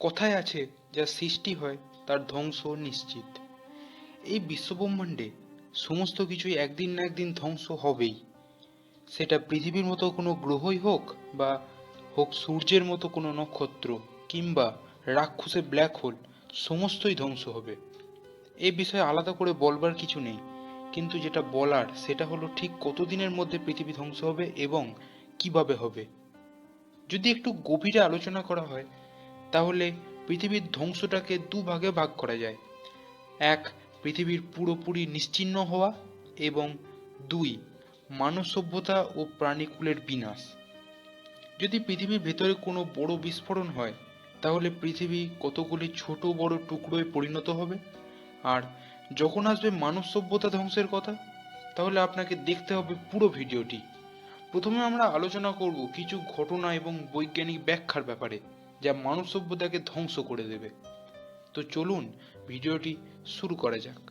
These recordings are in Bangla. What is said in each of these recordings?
কথায় আছে, যা সৃষ্টি হয় তার ধ্বংস নিশ্চিত। এই বিশ্বব্রহ্মাণ্ডে সমস্ত কিছুই একদিন না একদিন ধ্বংস হবেই। সেটা পৃথিবীর মতো কোনো গ্রহই হোক, বা হোক সূর্যের মতো কোনো নক্ষত্র, কিংবা রাক্ষসে ব্ল্যাক হোল, সমস্তই ধ্বংস হবে। এই বিষয়ে আলাদা করে বলবার কিছু নেই, কিন্তু যেটা বলার সেটা হলো ঠিক কতদিনের মধ্যে পৃথিবী ধ্বংস হবে এবং কিভাবে হবে। যদি একটু গভীরে আলোচনা করা হয়, তাহলে পৃথিবীর ধ্বংসটাকে দুভাগে ভাগ করা যায়। এক, পৃথিবীর পুরোপুরি নিশ্চিহ্ন হওয়া, এবং দুই, মানব সভ্যতা ও প্রাণীকুলের বিনাশ। যদি পৃথিবীর ভেতরে কোনো বড় বিস্ফোরণ হয়, তাহলে পৃথিবী কতগুলি ছোট বড় টুকরোয় পরিণত হবে। আর যখন আসবে মানব সভ্যতা ধ্বংসের কথা, তাহলে আপনাকে দেখতে হবে পুরো ভিডিওটি। প্রথমে আমরা আলোচনা করব কিছু ঘটনা এবং বৈজ্ঞানিক ব্যাখ্যার ব্যাপারে, যা মানব সভ্যতাকে ধ্বংস করে দেবে। তো চলুন ভিডিওটি শুরু করা যাক।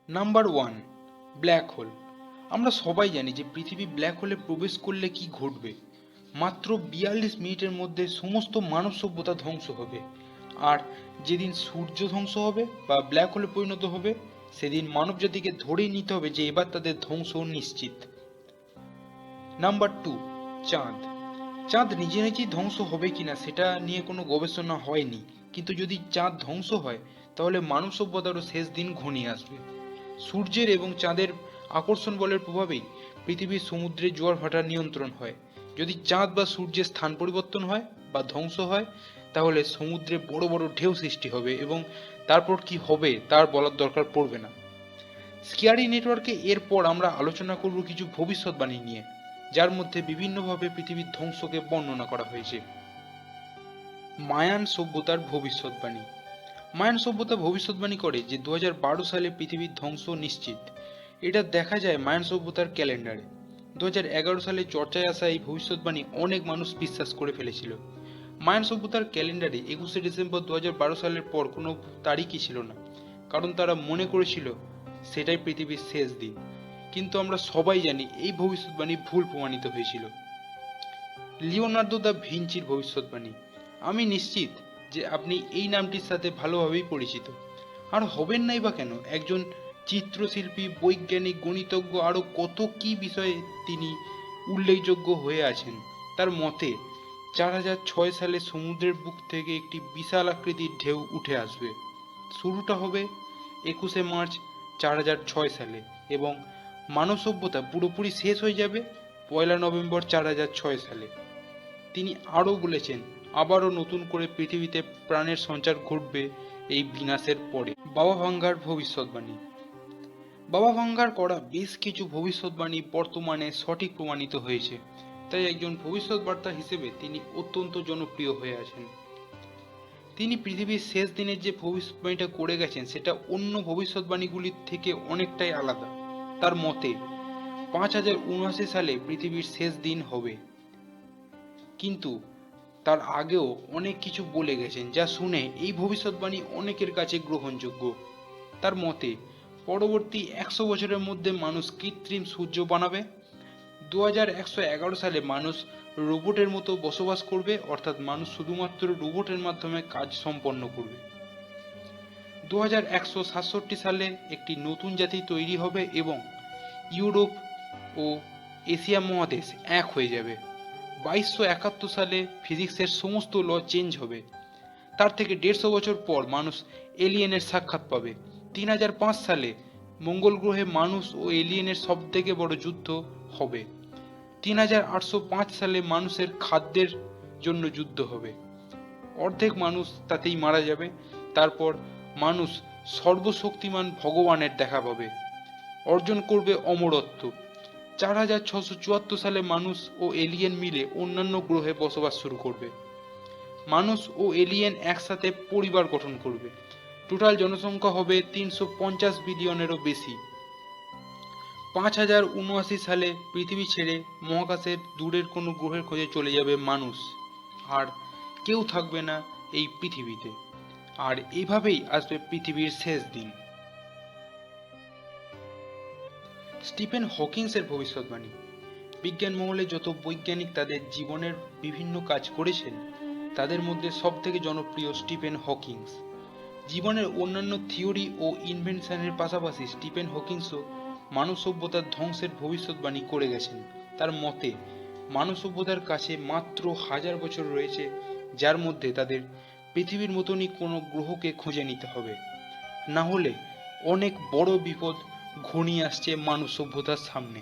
Number one, black hole. আমরা সবাই জানি যে পৃথিবী ব্ল্যাক হোলে প্রবেশ করলে কি ঘটবে। মাত্র 42 মিনিটের মধ্যে সমস্ত মানব সভ্যতা ধ্বংস হবে। আর যেদিন সূর্য ধ্বংস হবে বা ব্ল্যাক হোলে পরিণত হবে, সেদিন মানব জাতিকে ধরেই নিতে হবে যে এবার তাদের ধ্বংস নিশ্চিত। নাম্বার টু, চাঁদ। চাঁদ নিজে নিজেই ধ্বংস হবে কিনা সেটা নিয়ে কোনো গবেষণা হয়নি, কিন্তু যদি চাঁদ ধ্বংস হয়, তাহলে মানব সভ্যতারও শেষ দিন ঘনিয়ে আসবে। সূর্যের এবং চাঁদের আকর্ষণ বলের প্রভাবেই পৃথিবীর সমুদ্রে জোয়ার ভাটার নিয়ন্ত্রণ হয়। যদি চাঁদ বা সূর্যের স্থান পরিবর্তন হয় বা ধ্বংস হয়, তাহলে সমুদ্রে বড় বড় ঢেউ সৃষ্টি হবে, এবং তারপর কি হবে তার বলার দরকার পড়বে না। স্কিয়ারি নেটওয়ার্কে এরপর আমরা আলোচনা করব কিছু ভবিষ্যৎবাণী নিয়ে, যার মধ্যে বিভিন্নভাবে পৃথিবীর ধ্বংসকে বর্ণনা করা হয়েছে। মায়ান সভ্যতার ভবিষ্যৎবাণী। মায়ান সভ্যতা ভবিষ্যৎবাণী করে যে 2012 সালে পৃথিবীর ধ্বংস নিশ্চিত। এটা দেখা যায় মায়ান সভ্যতার ক্যালেন্ডারে। 2011 সালে চর্চায় আসা এই ভবিষ্যৎবাণী অনেক মানুষ বিশ্বাস করে ফেলেছিল। মায়ান সভ্যতার ক্যালেন্ডারে 21শে ডিসেম্বর 2012 সালের পর কোনো তারিখই ছিল না, কারণ তারা মনে করেছিল সেটাই পৃথিবীর শেষ দিন। কিন্তু আমরা সবাই জানি এই ভবিষ্যৎবাণী ভুল প্রমাণিত হয়েছিল। লিওনার্দো দা ভিঞ্চির ভবিষ্যৎবাণী। আমি নিশ্চিত যে আপনি এই নামটির সাথে ভালোভাবেই পরিচিত। আর হবেন নাই বা কেন? একজন চিত্রশিল্পী, বৈজ্ঞানিক, গণিতজ্ঞ, আরও কত কি বিষয়ে তিনি উল্লেখযোগ্য হয়ে আছেন। তার মতে 4006 সালে সমুদ্রের বুক থেকে একটি বিশাল আকৃতির ঢেউ উঠে আসবে। শুরুটা হবে 21শে মার্চ 4006 সালে, এবং মানব সভ্যতা পুরোপুরি শেষ হয়ে যাবে 1লা নভেম্বর 4006 সালে। তিনি আরও বলেছেন, আবারও নতুন করে পৃথিবীতে প্রাণের সঞ্চার ঘটবে এই বিনাশের পরে। বাবা ভাঙ্গার ভবিষ্যৎবাণী। বাবা ভাঙ্গার করা বেশ কিছু ভবিষ্যৎবাণী বর্তমানে সঠিক প্রমাণিত হয়েছে, তাই একজন ভবিষ্যৎবার্তা হিসেবে তিনি অত্যন্ত জনপ্রিয় হয়ে আছেন। তিনি পৃথিবীর শেষ দিনের যে ভবিষ্যৎবাণীটা করে গেছেন সেটা অন্য ভবিষ্যৎবাণীগুলির থেকে অনেকটাই আলাদা। তার মতে 5079 সালে পৃথিবীর শেষ দিন হবে, কিন্তু তার আগেও অনেক কিছু বলে গেছেন, যা শুনে এই ভবিষ্যৎবাণী অনেকের কাছে গ্রহণযোগ্য। তার মতে পরবর্তী 100 বছরের মধ্যে মানুষ কৃত্রিম সূর্য বানাবে। 2111 সালে মানুষ রোবটের মতো বসবাস করবে, অর্থাৎ মানুষ শুধুমাত্র রোবটের মাধ্যমে কাজ সম্পন্ন করবে। 2167 সালে একটি নতুন জাতি তৈরি হবে এবং ইউরোপ ও এশিয়া মহাদেশ এক হয়ে যাবে। 2271 সালে ফিজিক্সের সমস্ত ল চেঞ্জ হবে। তার থেকে 150 বছর পর মানুষ এলিয়েনের সাক্ষাৎ পাবে। 3005 সালে মঙ্গল গ্রহে মানুষ ও এলিয়েনের সবথেকে বড় যুদ্ধ হবে। 3805 সালে মানুষের খাদ্যের জন্য যুদ্ধ হবে। অর্ধেক মানুষ তাতেই মারা যাবে। তারপর মানুষ সর্বশক্তিমান ভগবানের দেখা পাবে, অর্জন করবে অমরত্ব। 4674 সালে মানুষ ও এলিয়েন মিলে অন্যান্য গ্রহে বসবাস শুরু করবে। মানুষ ও এলিয়েন একসাথে পরিবার গঠন করবে। টোটাল জনসংখ্যা হবে 350 বিলিয়নেরও বেশি। 5079 সালে পৃথিবী ছেড়ে মহাকাশের দূরের কোনো গ্রহের খোঁজে চলে যাবে মানুষ, আর কেউ থাকবে না এই পৃথিবীতে। আর এইভাবেই আসবে পৃথিবীর শেষ দিন। স্টিফেন হকিংসের ভবিষ্যৎবাণী। বিজ্ঞান মহলে যত বৈজ্ঞানিক তাদের জীবনের বিভিন্ন কাজ করেছেন, তাদের মধ্যে সবথেকে জনপ্রিয় স্টিফেন হকিংস। জীবনের অন্যান্য থিওরি ও ইনভেনশনের পাশাপাশি স্টিফেন হকিংসও মানব সভ্যতার ধ্বংসের ভবিষ্যৎবাণী করে গেছেন। তার মতে, মানব সভ্যতার কাছে মাত্র 1000 বছর রয়েছে, যার মধ্যে তাদের পৃথিবীর মতনই কোনো গ্রহকে খুঁজে নিতে হবে, না হলে অনেক বড় বিপদ ঘনিয়ে আসছে মানব সভ্যতার সামনে।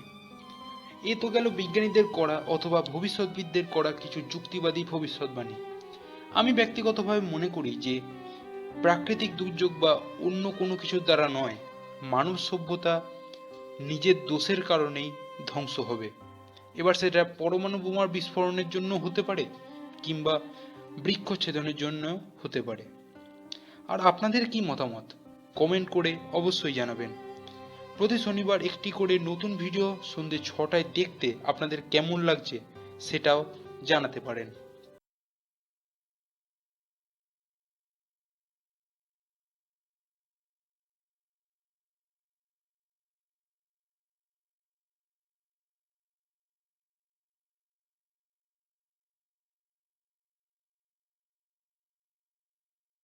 এ তো গেল বিজ্ঞানীদের করা অথবা ভবিষ্যৎবিদদের করা কিছু যুক্তিবাদী ভবিষ্যৎবাণী। আমি ব্যক্তিগতভাবে মনে করি যে প্রাকৃতিক দুর্যোগ বা অন্য কোনো কিছুর দ্বারা নয়, মানব সভ্যতা নিজের দোষের কারণেই ধ্বংস হবে। এবার সেটা পরমাণু বোমার বিস্ফোরণের জন্য হতে পারে, কিংবা বৃক্ষচ্ছেদনের জন্য হতে পারে। আর আপনাদের কি মতামত কমেন্ট করে অবশ্যই জানাবেন। প্রতি শনিবার একটি করে নতুন ভিডিও সন্ধ্যে 6টায় দেখতে আপনাদের কেমন লাগছে সেটাও জানাতে পারেন।